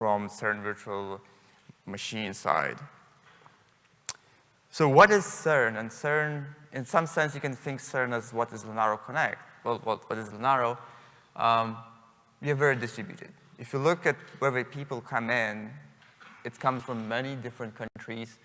from CERN virtual machine side. So what is CERN? And CERN, in some sense, you can think CERN as what is Linaro Connect. Well, what is Linaro? We are very distributed. If you look at where the people come in, it comes from many different countries.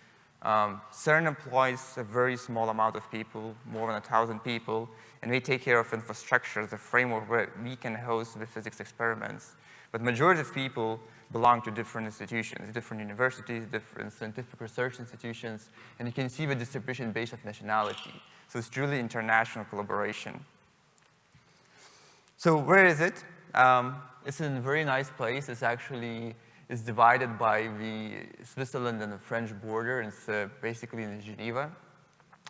CERN employs a very small amount of people, more than 1,000 people, and we take care of infrastructure, the framework where we can host the physics experiments. But majority of people belong to different institutions, different universities, different scientific research institutions, and you can see the distribution based on nationality. So it's truly international collaboration. So where is it? It's in a very nice place. It's divided by the Switzerland and the French border. It's basically in Geneva.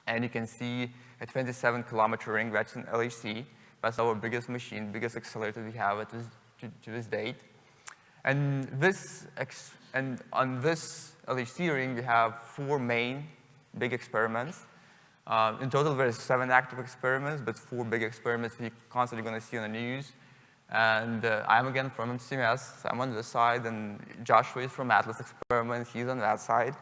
And you can see a 27-kilometer ring, that's an LHC. That's our biggest machine, biggest accelerator we have to this date. And on this LHC ring, we have 4 main big experiments. In total, there's 7 active experiments, but 4 big experiments we're constantly going to see on the news. And I'm again from CMS, so I'm on this side, and Joshua is from ATLAS experiments, he's on that side.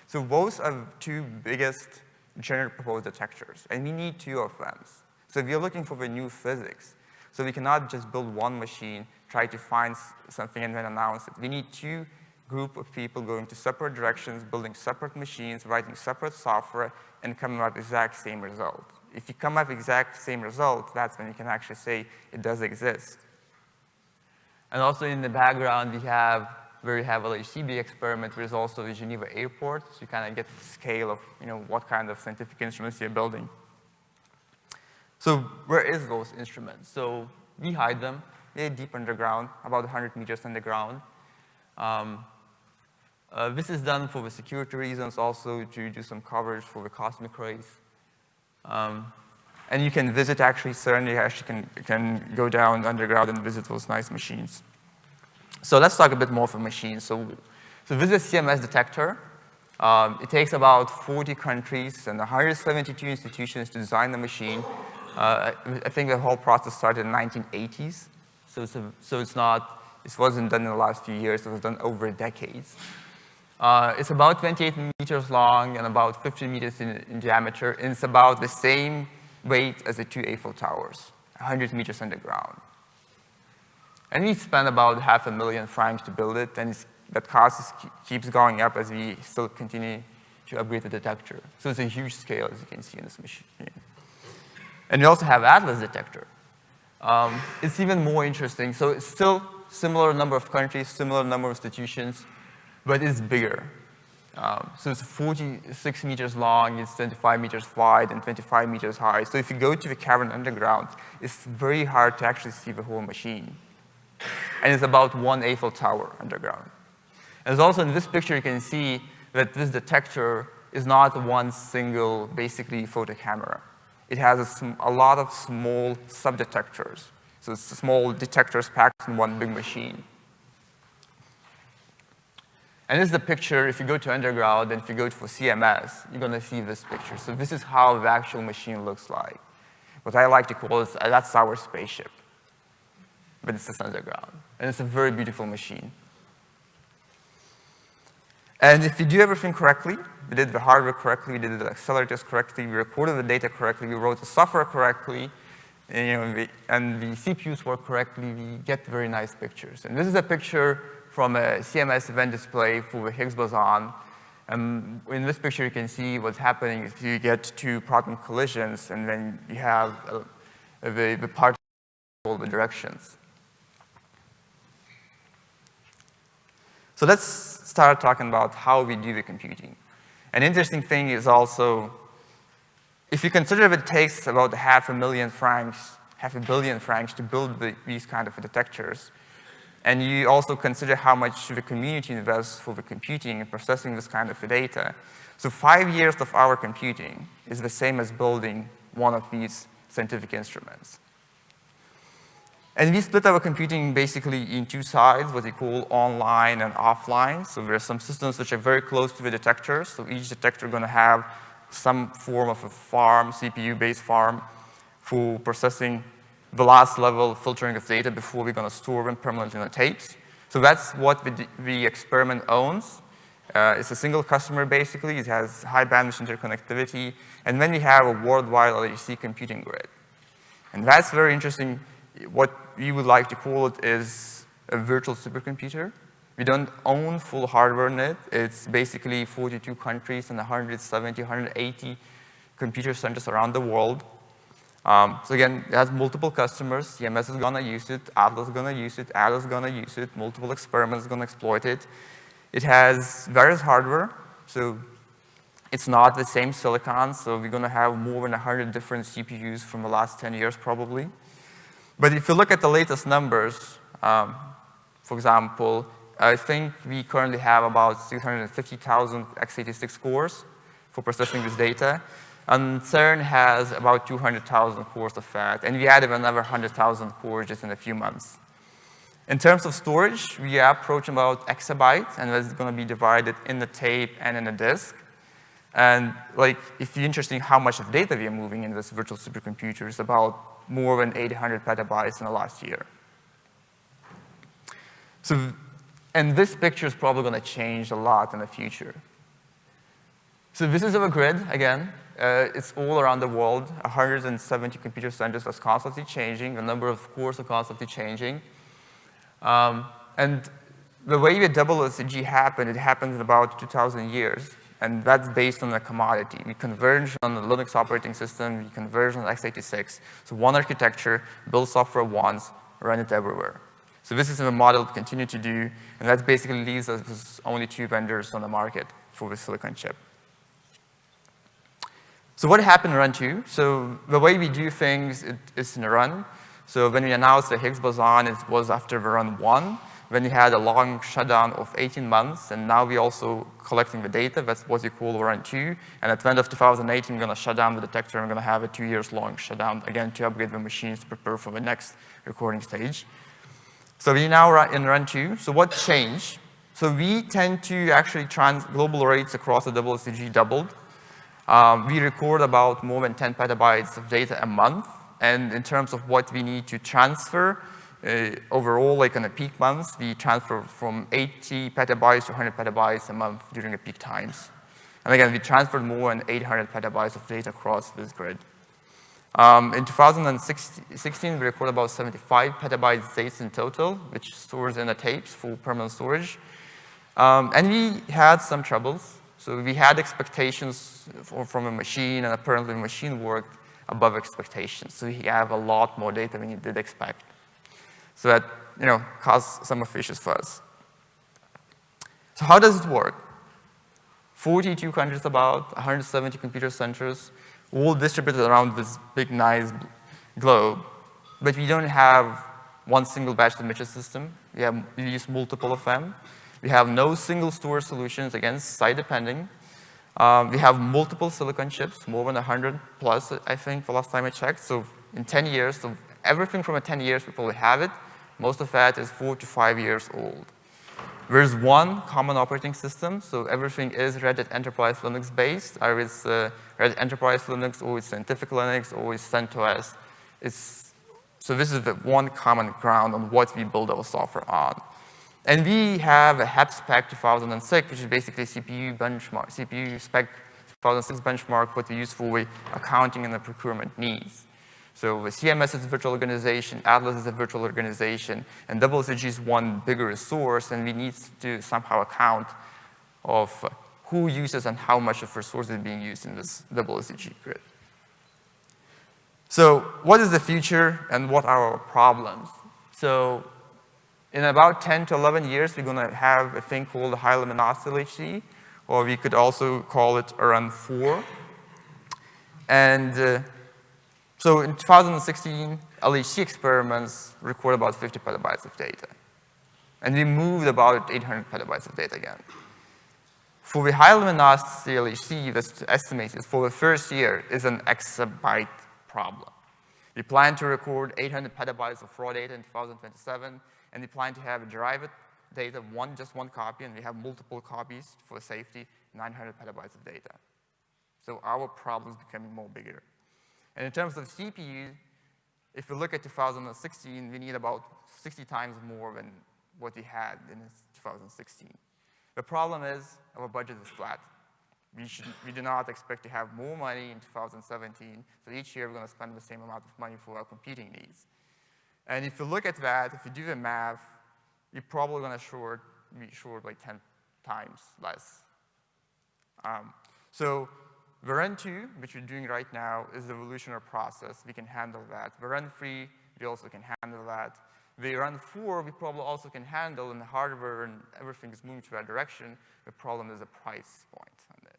So those are 2 biggest general proposed detectors, and we need 2 of them. So we are looking for the new physics. So we cannot just build one machine, try to find something and then announce it. We need 2 group of people going to separate directions, building separate machines, writing separate software, and coming up with the exact same result. If you come up with the exact same result, that's when you can actually say it does exist. And also in the background, we have where we have LHCb experiment, there's also the Geneva airport, so you kind of get the scale of what kind of scientific instruments you're building. So where is those instruments? So we hide them. They're deep underground, about 100 meters underground. This is done for the security reasons, also to do some coverage for the cosmic rays. And you can visit actually CERN. You actually can go down underground and visit those nice machines. So let's talk a bit more for machines. So this is a CMS detector. It takes about 40 countries and 172 institutions to design the machine. I think the whole process started in the 1980s. So it wasn't done in the last few years. It was done over decades. It's about 28 meters long and about 15 meters in diameter. And it's about the same weight as the 2 Eiffel Towers, 100 meters underground. And we spent about $500,000 to build it, and that cost keeps going up as we still continue to upgrade the detector. So it's a huge scale, as you can see in this machine. And we also have ATLAS detector. It's even more interesting. So it's still similar number of countries, similar number of institutions, but it's bigger. So it's 46 meters long, it's 25 meters wide, and 25 meters high. So if you go to the cavern underground, it's very hard to actually see the whole machine. And it's about 1 Eiffel Tower underground. And also in this picture, you can see that this detector is not one single, basically, photo camera. It has a lot of small sub-detectors. So it's small detectors packed in one big machine. And this is the picture, if you go to underground and if you go for CMS, you're going to see this picture. So this is how the actual machine looks like. What I like to call is, that's our spaceship. But it's just underground. And it's a very beautiful machine. And if you do everything correctly, we did the hardware correctly, we did the accelerators correctly, we recorded the data correctly, we wrote the software correctly, and the CPUs work correctly, we get very nice pictures. And this is a picture from a CMS event display for the Higgs boson. And in this picture, you can see what's happening if you get 2 proton collisions, and then you have the particles in all the directions. So let's start talking about how we do the computing. An interesting thing is also, if you consider that it takes about $500 million to build these kind of detectors, and you also consider how much the community invests for the computing and processing this kind of data. So 5 years of our computing is the same as building one of these scientific instruments. And we split our computing basically in 2 sides, what we call online and offline. So there are some systems which are very close to the detectors. So each detector is going to have some form of a farm, CPU-based farm, for processing the last level filtering of data before we're going to store them permanently on the tapes. So that's what the experiment owns. It's a single customer, basically. It has high bandwidth interconnectivity. And then we have a worldwide LHC Computing Grid. And that's very interesting. What we would like to call it is a virtual supercomputer. We don't own full hardware in it. It's basically 42 countries and 170, 180 computer centers around the world. So again, it has multiple customers. EMS is gonna use it, ATLAS is gonna use it, ATLAS is gonna use it, multiple experiments are gonna exploit it. It has various hardware, so it's not the same silicon, so we're gonna have more than 100 different CPUs from the last 10 years probably. But if you look at the latest numbers, for example, I think we currently have about 650,000 x86 cores for processing this data. And CERN has about 200,000 cores of that, and we added another 100,000 cores just in a few months. In terms of storage, we are approaching about exabytes, and that's going to be divided in the tape and in the disk. And like, if you're interested in how much of data we are moving in this virtual supercomputer, it's about more than 800 petabytes in the last year. So, and this picture is probably going to change a lot in the future. So this is our grid, again. It's all around the world, 170 computer centers that's constantly changing. The number of cores are constantly changing. And the way the WLCG happened, it happened in about 2,000 years. And that's based on a commodity. We converge on the Linux operating system. We converge on x86. So one architecture, build software once, run it everywhere. So this is the model we continue to do. And that basically leaves us with only 2 vendors on the market for the silicon chip. So what happened in run 2? So the way we do things is in a run. So when we announced the Higgs boson, it was after the run 1. Then we had a long shutdown of 18 months, and now we're also collecting the data. That's what we call run 2. And at the end of 2018, we're going to shut down the detector, and we're going to have a 2 years long shutdown, again, to upgrade the machines to prepare for the next recording stage. So we now in run 2. So what changed? So we tend to actually global rates across the WLCG doubled. We record about more than 10 petabytes of data a month. And in terms of what we need to transfer, overall, like in the peak months, we transfer from 80 petabytes to 100 petabytes a month during the peak times. And again, we transferred more than 800 petabytes of data across this grid. In 2016, we recorded about 75 petabytes data in total, which stores in the tapes for permanent storage. And we had some troubles. So we had expectations from a machine, and apparently the machine worked above expectations. So we have a lot more data than we did expect. So that, caused some issues for us. So how does it work? 42 countries about, 170 computer centers, all distributed around this big, nice globe. But we don't have one single batch emitter system. We use multiple of them. We have no single storage solutions, again, site depending. We have multiple silicon chips, more than 100 plus, I think, the last time I checked. So in 10 years, so everything from 10 years, we probably have it. Most of that is 4 to 5 years old. There's one common operating system, so everything is Red Hat Enterprise Linux based. Either it's Red Hat Enterprise Linux, or it's Scientific Linux, or it's CentOS. So this is the one common ground on what we build our software on. And we have a HAP spec 2006, which is basically CPU spec 2006 benchmark, what we use for accounting and the procurement needs. So the CMS is a virtual organization, ATLAS is a virtual organization, and WLCG is one bigger resource, and we need to somehow account of who uses and how much of resource is being used in this WLCG grid. So what is the future and what are our problems? So in about 10 to 11 years, we're going to have a thing called the high luminosity LHC, or we could also call it run 4. And so in 2016, LHC experiments record about 50 petabytes of data. And we moved about 800 petabytes of data again. For the high luminosity LHC, that's estimated for the first year is an exabyte problem. We plan to record 800 petabytes of raw data in 2027, and we plan to have derived data, just one copy, and we have multiple copies for safety, 900 petabytes of data. So our problem is becoming more bigger. And in terms of CPU, if we look at 2016, we need about 60 times more than what we had in 2016. The problem is our budget is flat. We do not expect to have more money in 2017, so each year we're going to spend the same amount of money for our computing needs. And if you look at that, if you do the math, you're probably going to be short like 10 times less. So the run 2, which we're doing right now, is the evolutionary process. We can handle that. The run 3, we also can handle that. The run 4, we probably also can handle, and the hardware and everything is moving to that direction. The problem is the price point on it.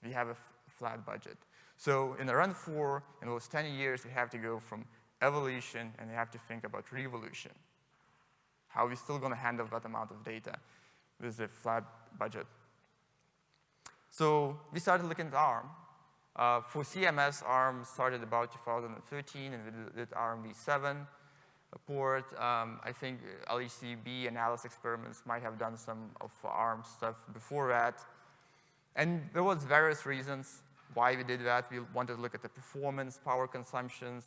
We have a flat budget. So in the run 4, in those 10 years, we have to go from evolution, and we have to think about revolution. How are we still going to handle that amount of data with a flat budget? So we started looking at ARM. For CMS, ARM started about 2013, and we did ARMv7 port. I think LHCb and ATLAS experiments might have done some of ARM stuff before that. And there was various reasons why we did that. We wanted to look at the performance, power consumptions,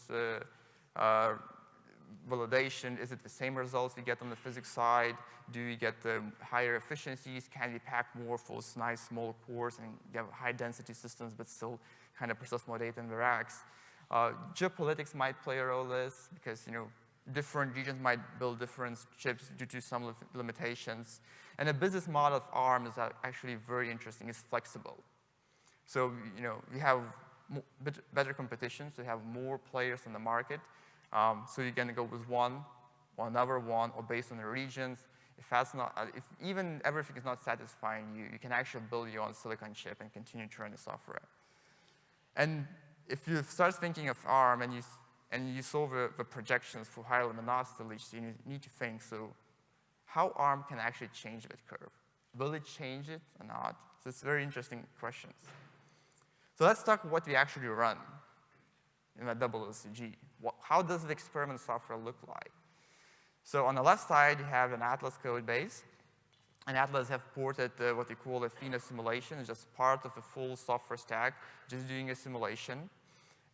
validation. Is it the same results we get on the physics side? Do we get higher efficiencies? Can we pack more for those nice small cores and have high density systems but still kind of process more data in the racks? Geopolitics might play a role in this because, different regions might build different chips due to some limitations. And the business model of ARM is actually very interesting. It's flexible. So, we have better competition, so you have more players in the market. So you're going to go with one, or another one, or based on the regions. If even everything is not satisfying you, you can actually build your own silicon chip and continue to run the software. And if you start thinking of ARM and you saw the projections for higher luminosity LHC, you need to think, so how ARM can actually change that curve? Will it change it or not? So it's very interesting questions. So let's talk what we actually run in that WLCG. How does the experiment software look like? So on the left side, you have an ATLAS code base. And ATLAS have ported what they call a FINA simulation. It's just part of a full software stack, just doing a simulation.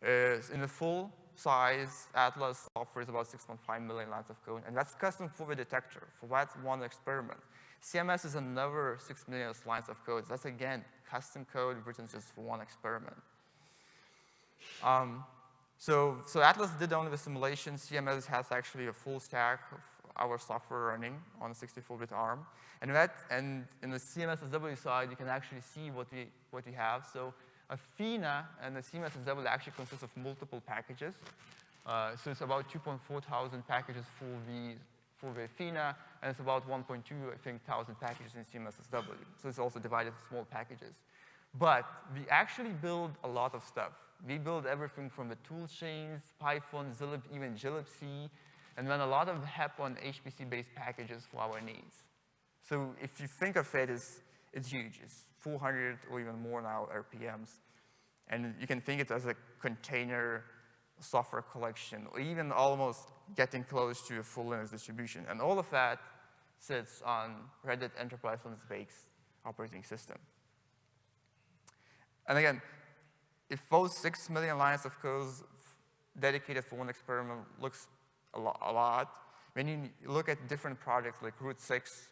In the full size, ATLAS software is about 6.5 million lines of code, and that's custom for the detector, for that one experiment. CMS is another 6 million lines of code. That's, again, custom code written just for one experiment. So ATLAS did only the simulation. CMS has actually a full stack of our software running on a 64-bit ARM. And in the CMS-SW side, you can actually see what we have. So a FINA and the CMS-SW actually consists of multiple packages. So it's about 2.4 thousand packages for the FINA, and it's about 1.2, I think, thousand packages in CMS-SW. So it's also divided into small packages. But we actually build a lot of stuff. We build everything from the tool chains, Python, Zlib, even glibc, and then a lot of HEP on HPC-based packages for our needs. So if you think of it, it's huge. It's 400 or even more now RPMs. And you can think it as a container software collection, or even almost getting close to a full Linux distribution. And all of that sits on Red Hat Enterprise Linux-based operating system. And again, if those 6 million lines of code dedicated for one experiment looks a lot, when you look at different projects like Root 6,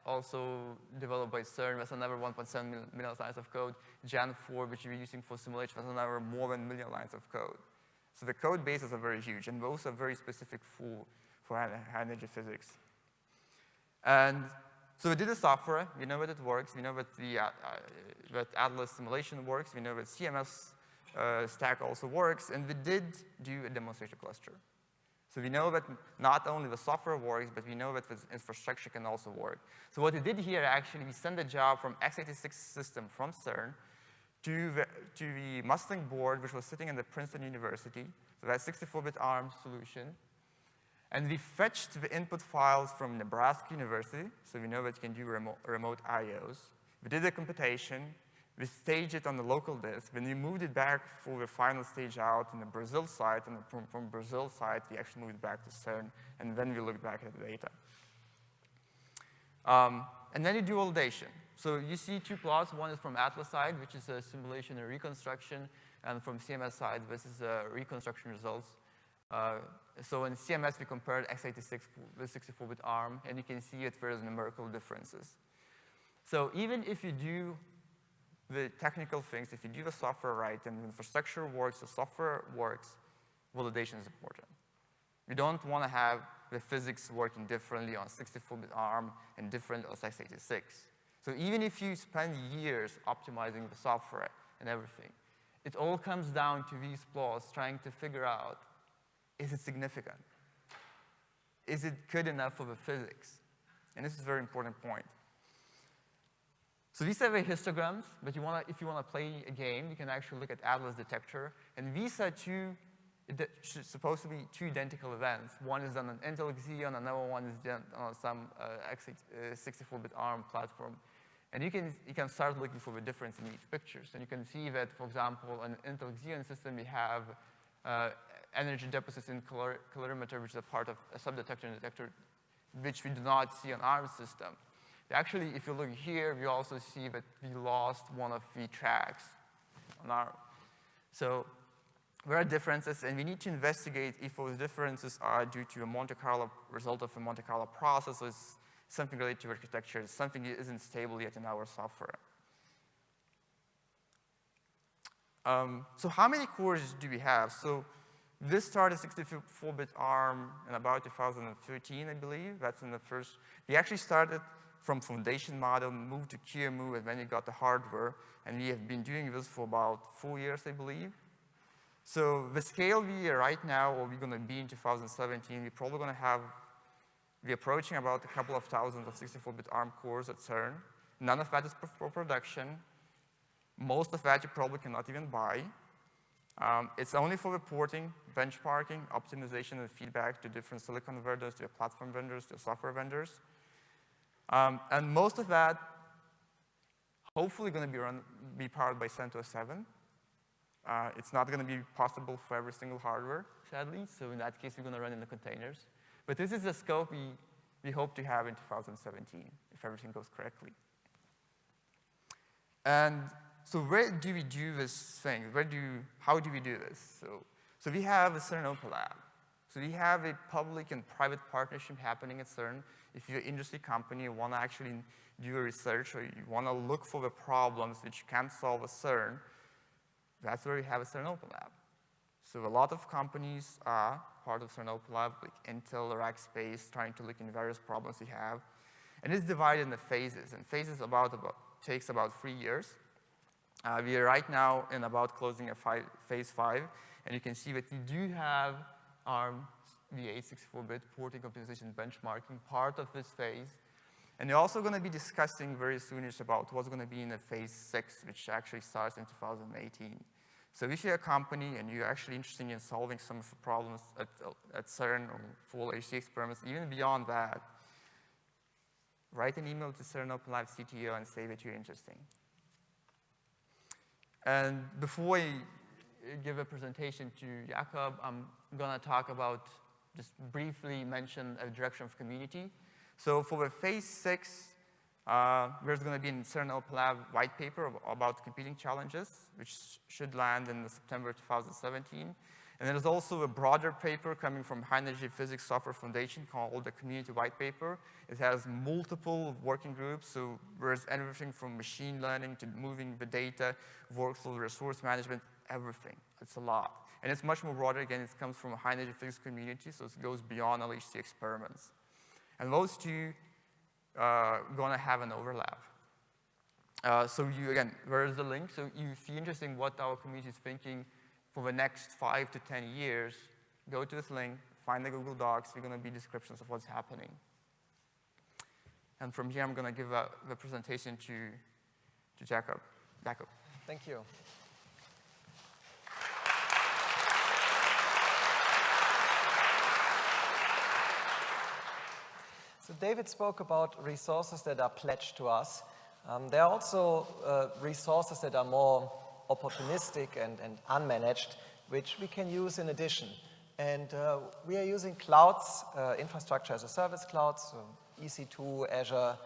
also developed by CERN, that's another 1.7 million lines of code. Jan 4, which we're using for simulation, that's another more than 1 million lines of code. So the code bases are very huge, and those are very specific for high energy physics. And so we did the software. We know that it works. We know that that ATLAS simulation works. We know that CMS stack also works. And we did do a demonstration cluster. So we know that not only the software works, but we know that the infrastructure can also work. So what we did here, actually, we sent a job from x86 system from CERN to the Mustang board, which was sitting in the Princeton University. So that's 64-bit ARM solution. And we fetched the input files from Nebraska University, so we know that you can do remote IOs. We did the computation. We staged it on the local disk. Then we moved it back for the final stage out in the Brazil site, and from Brazil site, we actually moved it back to CERN, and then we looked back at the data. And then you do validation. So you see two plots. One is from ATLAS side, which is a simulation and reconstruction, and from CMS side, this is reconstruction results. So in CMS, we compared x86 with 64-bit ARM, and you can see that there's numerical differences. So even if you do the technical things, if you do the software right, and the infrastructure works, the software works, validation is important. You don't want to have the physics working differently on 64-bit ARM and different on x86. So even if you spend years optimizing the software and everything, it all comes down to these flaws, trying to figure out, is it significant? Is it good enough for the physics? And this is a very important point. So these are the histograms, but if you want to play a game, you can actually look at ATLAS detector. And these are supposed to be two identical events. One is on an Intel Xeon, another one is done on some 64-bit ARM platform. And you can start looking for the difference in these pictures. And you can see that, for example, on an Intel Xeon system, we have energy deposits in calorimeter, which is a part of a subdetector and detector, which we do not see on our system. Actually, if you look here, we also see that we lost one of the tracks on our. So there are differences, and we need to investigate if those differences are due to a Monte Carlo result of a Monte Carlo process, or is something related to architecture, something that isn't stable yet in our software. So how many cores do we have? So this started 64-bit ARM in about 2013, I believe. That's in the first. We actually started from foundation model, moved to QEMU, and then we got the hardware. And we have been doing this for about 4 years, I believe. So the scale we are right now, or we're going to be in 2017, we're probably going to we're approaching about a couple of thousands of 64-bit ARM cores at CERN. None of that is for production. Most of that you probably cannot even buy. It's only for reporting, benchmarking, optimization, and feedback to different silicon vendors, to platform vendors, to software vendors. And most of that, hopefully, going to be powered by CentOS 7. It's not going to be possible for every single hardware, sadly. So in that case, we're going to run in the containers. But this is the scope we hope to have in 2017, if everything goes correctly. And so where do we do this thing? How do we do this? So we have a CERN Open Lab. So we have a public and private partnership happening at CERN. If you're an industry company, you want to actually do a research, or you want to look for the problems which you can't solve at CERN, that's where we have a CERN Open Lab. So a lot of companies are part of CERN Open Lab, like Intel, Rackspace, trying to look in various problems we have. And it's divided into phases. And phases takes about 3 years. We are right now in about closing a phase 5. And you can see that we do have ARMv8 64-bit porting optimization benchmarking part of this phase. And we're also going to be discussing very soonish about what's going to be in the phase 6, which actually starts in 2018. So if you're a company and you're actually interested in solving some of the problems at CERN or full HC experiments, even beyond that, write an email to CERN Open Lab CTO and say that you're interested. And before I give a presentation to Jakob, I'm going to talk about, just briefly mention a direction of community. So for the phase 6, there's going to be a CERN Open Lab white paper about computing challenges, which should land in September 2017. And there's also a broader paper coming from High Energy Physics Software Foundation called the Community White Paper. It has multiple working groups, so there's everything from machine learning to moving the data, workflow, resource management, everything. It's a lot. And it's much more broader. Again, it comes from a high energy physics community, so it goes beyond LHC experiments. And those two are going to have an overlap. So again, where is the link? So if you're interested in what our community is thinking for the next 5 to 10 years, go to this link, find the Google Docs. There's going to be descriptions of what's happening. And from here, I'm going to give the presentation to Jakob. Jakob. Thank you. So David spoke about resources that are pledged to us. There are also resources that are more opportunistic and unmanaged, which we can use in addition. And we are using clouds, infrastructure as a service clouds, so EC2, Azure,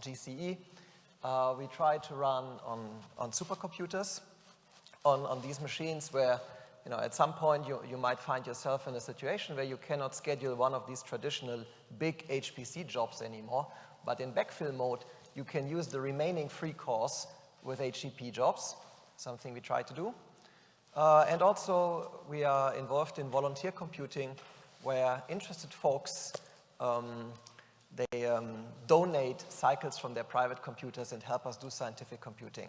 GCE. We try to run on supercomputers on these machines where you know, at some point you might find yourself in a situation where you cannot schedule one of these traditional big HPC jobs anymore, but in backfill mode, you can use the remaining free cores with HCP jobs, something we try to do. And also, we are involved in volunteer computing, where interested folks, they donate cycles from their private computers and help us do scientific computing.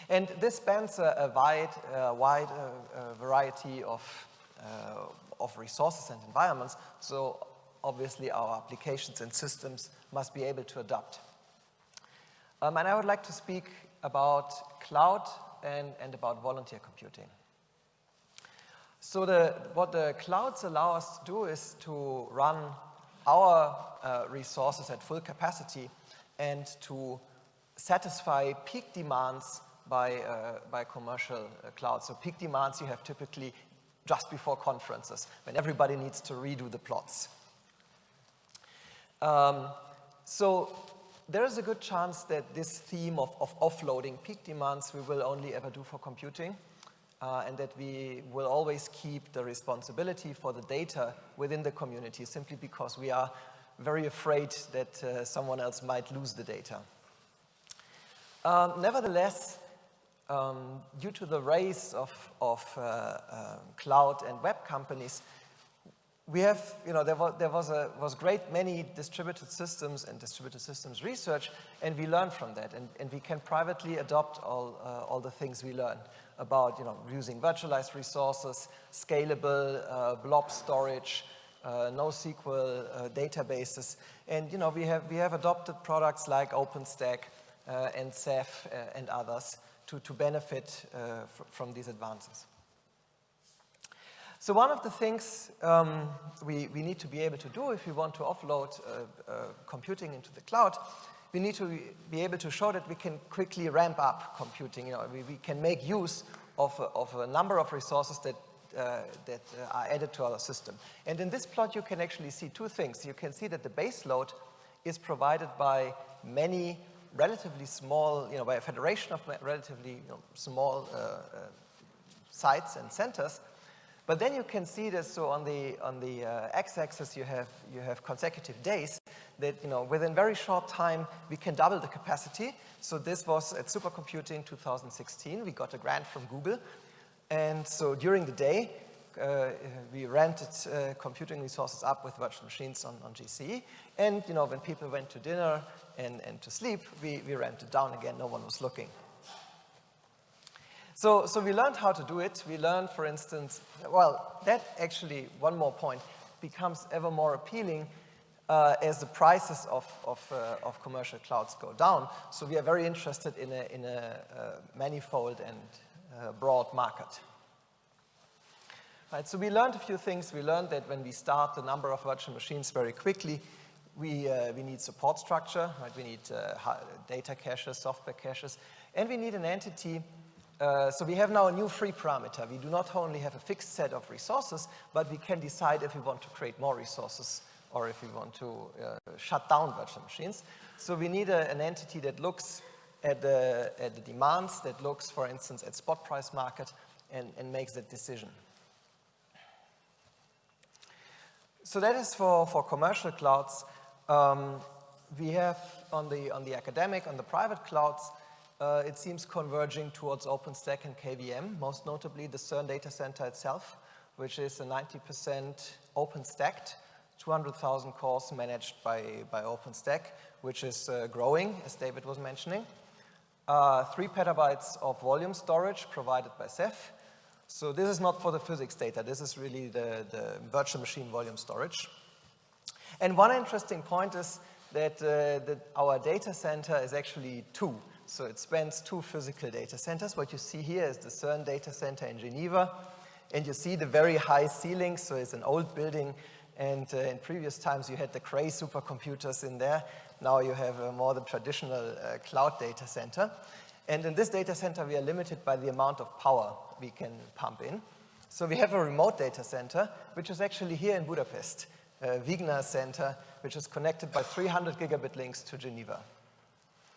And this spans a wide variety of resources and environments, so obviously our applications and systems must be able to adapt. And I would like to speak about cloud and about volunteer computing. So what the clouds allow us to do is to run our resources at full capacity and to satisfy peak demands by commercial clouds. So peak demands you have typically just before conferences, when everybody needs to redo the plots. So there is a good chance that this theme of offloading peak demands we will only ever do for computing, and that we will always keep the responsibility for the data within the community, simply because we are very afraid that someone else might lose the data. Nevertheless, due to the rise of cloud and web companies, we have, you know, there was great many distributed systems and distributed systems research, and we learned from that, and we can privately adopt all the things we learned about, you know, using virtualized resources, scalable blob storage, NoSQL databases, and, you know, we have adopted products like OpenStack and Ceph and others to benefit from these advances. So one of the things we need to be able to do if we want to offload computing into the cloud, we need to be able to show that we can quickly ramp up computing. You know, we can make use of a number of resources that are added to our system. And in this plot, you can actually see two things. You can see that the base load is provided by many relatively small, you know, by a federation of relatively, you know, small sites and centers. But then you can see that, so on the x-axis you have consecutive days that, you know, within very short time we can double the capacity. So this was at Supercomputing 2016. We got a grant from Google, and so during the day we rented computing resources up with virtual machines on GCE, and, you know, when people went to dinner and to sleep, we ramped it down again. No one was looking. So we learned how to do it. We learned, for instance, well, that actually, one more point, becomes ever more appealing as the prices of commercial clouds go down. So we are very interested in a manifold and broad market. Right, so we learned a few things. We learned that when we start the number of virtual machines very quickly, we need support structure, right? We need data caches, software caches, and we need an entity. So we have now a new free parameter. We do not only have a fixed set of resources, but we can decide if we want to create more resources or if we want to shut down virtual machines. So we need an entity that looks at the demands, that looks, for instance, at spot price market and makes that decision. So that is for commercial clouds. We have on the academic, on the private clouds, it seems converging towards OpenStack and KVM, most notably the CERN data center itself, which is a 90% OpenStacked, 200,000 cores managed by OpenStack, which is growing, as David was mentioning. 3 petabytes of volume storage provided by Ceph. So this is not for the physics data. This is really the virtual machine volume storage. And one interesting point is that our data center is actually 2. So it spans 2 physical data centers. What you see here is the CERN data center in Geneva. And you see the very high ceilings. So it's an old building. And in previous times, you had the cray supercomputers in there. Now you have a more the traditional cloud data center. And in this data center, we are limited by the amount of power we can pump in. So we have a remote data center, which is actually here in Budapest, Wigner Center, which is connected by 300 gigabit links to Geneva.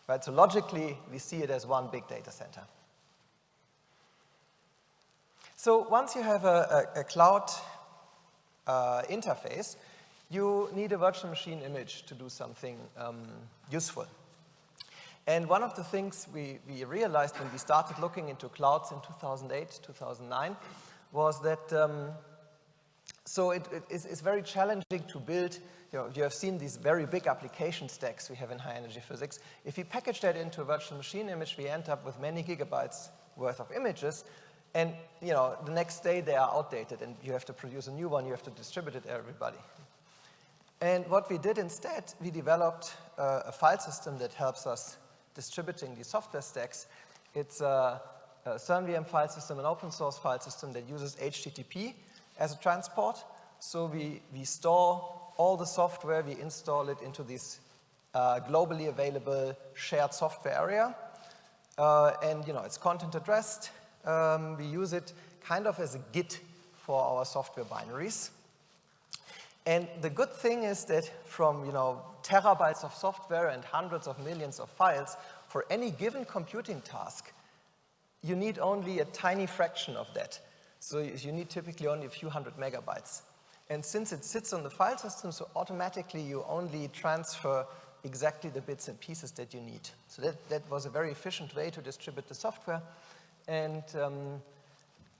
Right, so logically, we see it as one big data center. So once you have a cloud interface, you need a virtual machine image to do something useful. And one of the things we realized when we started looking into clouds in 2008, 2009, was that so it's very challenging to build. You have seen these very big application stacks we have in high energy physics. If we package that into a virtual machine image, we end up with many gigabytes worth of images. And the next day they are outdated and you have to produce a new one, you have to distribute it to everybody. And what we did instead, we developed a file system that helps us distributing these software stacks. It's a CernVM file system, an open source file system that uses HTTP as a transport. So we store all the software, we install it into this globally available shared software area. And it's content addressed. We use it kind of as a Git for our software binaries. And the good thing is that from terabytes of software and hundreds of millions of files, for any given computing task, you need only a tiny fraction of that. So you need typically only a few hundred megabytes. And since it sits on the file system, so automatically you only transfer exactly the bits and pieces that you need. So that was a very efficient way to distribute the software. And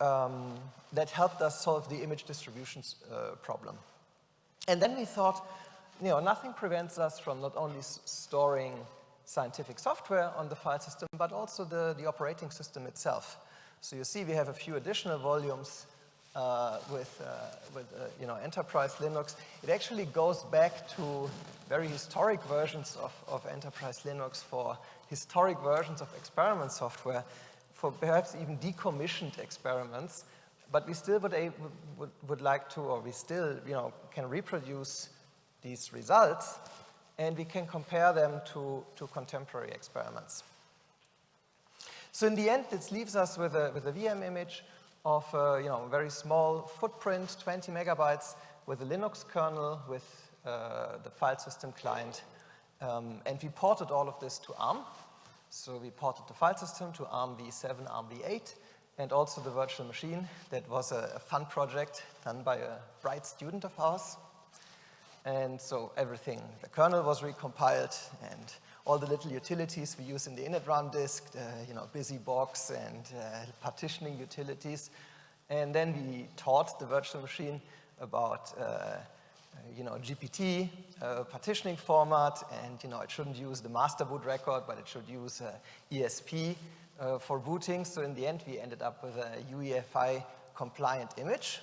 that helped us solve the image distributions problem. And then we thought, nothing prevents us from not only storing scientific software on the file system, but also the operating system itself. So you see we have a few additional volumes with Enterprise Linux. It actually goes back to very historic versions of Enterprise Linux for historic versions of experiment software, for perhaps even decommissioned experiments. But we still would like to, or we still can reproduce these results, and we can compare them to contemporary experiments. So in the end, this leaves us with a VM image of a very small footprint, 20 megabytes, with a Linux kernel, with the file system client, and we ported all of this to ARM. So we ported the file system to ARMv7, ARMv8, and also the virtual machine. That was a fun project done by a bright student of ours. And so everything, the kernel was recompiled, and all the little utilities we use in the init run disk, busybox and partitioning utilities. And then we taught the virtual machine about GPT, partitioning format, and it shouldn't use the master boot record, but it should use ESP for booting. So in the end, we ended up with a UEFI compliant image,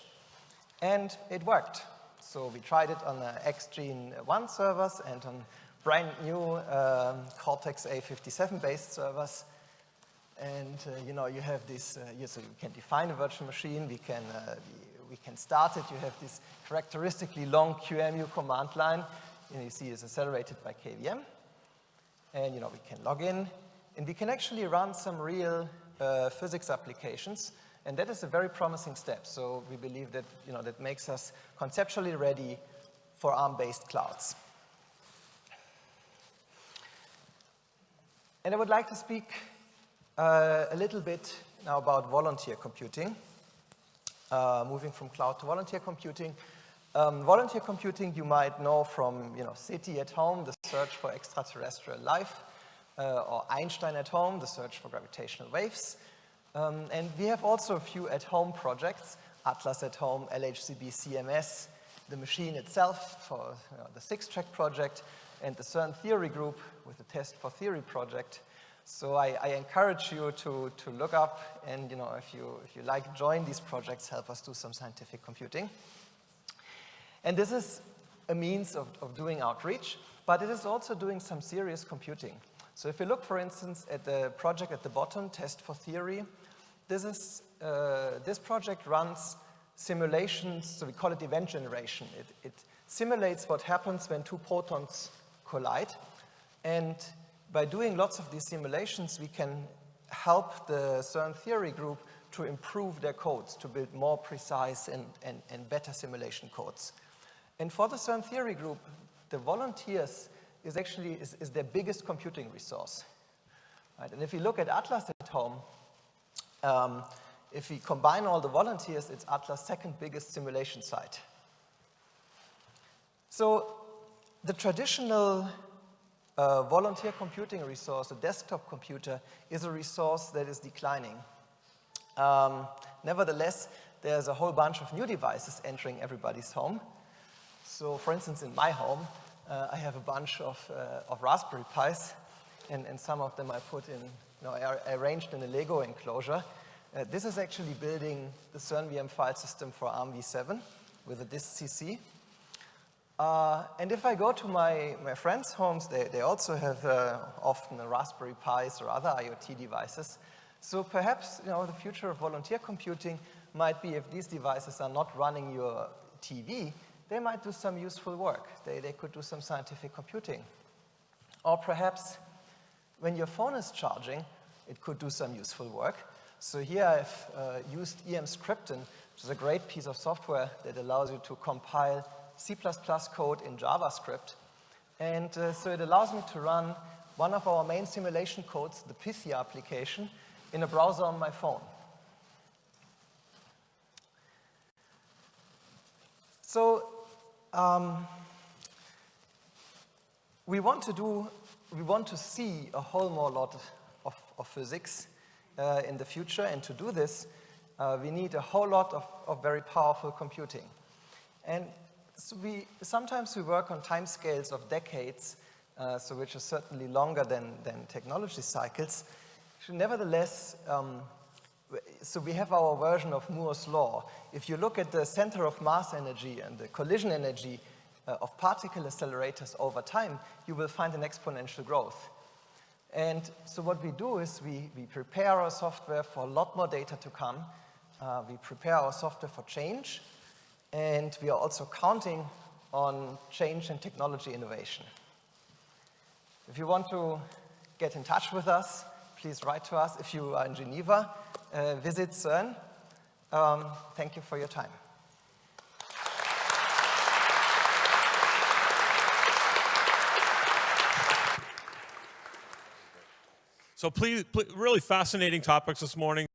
and it worked. So we tried it on Xgene1 servers and on brand new Cortex A57 based servers. And you have this, so you can define a virtual machine, we can start it. You have this characteristically long QEMU command line. You see it's accelerated by KVM. And we can log in, and we can actually run some real physics applications. And that is a very promising step. So we believe that that makes us conceptually ready for ARM-based clouds. And I would like to speak a little bit now about volunteer computing, moving from cloud to volunteer computing. Volunteer computing you might know from SETI at home, the search for extraterrestrial life, or Einstein at home, the search for gravitational waves. And we have also a few at-home projects, ATLAS at home, LHCb CMS, the machine itself for the 6-track project, and the CERN theory group with the Test for Theory project. So I encourage you to look up, and if you like, join these projects, help us do some scientific computing. And this is a means of doing outreach, but it is also doing some serious computing. So if you look, for instance, at the project at the bottom, Test for Theory, this project runs simulations, so we call it event generation. It simulates what happens when two protons collide. And by doing lots of these simulations, we can help the CERN theory group to improve their codes, to build more precise and better simulation codes. And for the CERN theory group, the volunteers is actually their biggest computing resource. Right? And if you look at ATLAS at home, If we combine all the volunteers, it's ATLAS' second biggest simulation site. So the traditional volunteer computing resource, a desktop computer, is a resource that is declining. Nevertheless, there's a whole bunch of new devices entering everybody's home. So for instance, in my home, I have a bunch of Raspberry Pis, and some of them I put in, arranged in a Lego enclosure. This is actually building the CernVM file system for ARMv8 with a disk CC. And if I go to my friends' homes, they also have often a Raspberry Pis or other IoT devices. So perhaps the future of volunteer computing might be if these devices are not running your TV, they might do some useful work. They could do some scientific computing. Or perhaps when your phone is charging, it could do some useful work. So here I've used EMS Krypton, which is a great piece of software that allows you to compile C++ code in JavaScript. And so it allows me to run one of our main simulation codes, the PC application, in a browser on my phone. So we want to see a whole more lot of physics in the future, and to do this, we need a whole lot of very powerful computing. And so sometimes we work on timescales of decades, so which is certainly longer than technology cycles. Nevertheless, so we have our version of Moore's law. If you look at the center of mass energy and the collision energy of particle accelerators over time, you will find an exponential growth. And so what we do is we prepare our software for a lot more data to come. We prepare our software for change. And we are also counting on change and technology innovation. If you want to get in touch with us, please write to us. If you are in Geneva, visit CERN. Thank you for your time. So please, really fascinating topics this morning.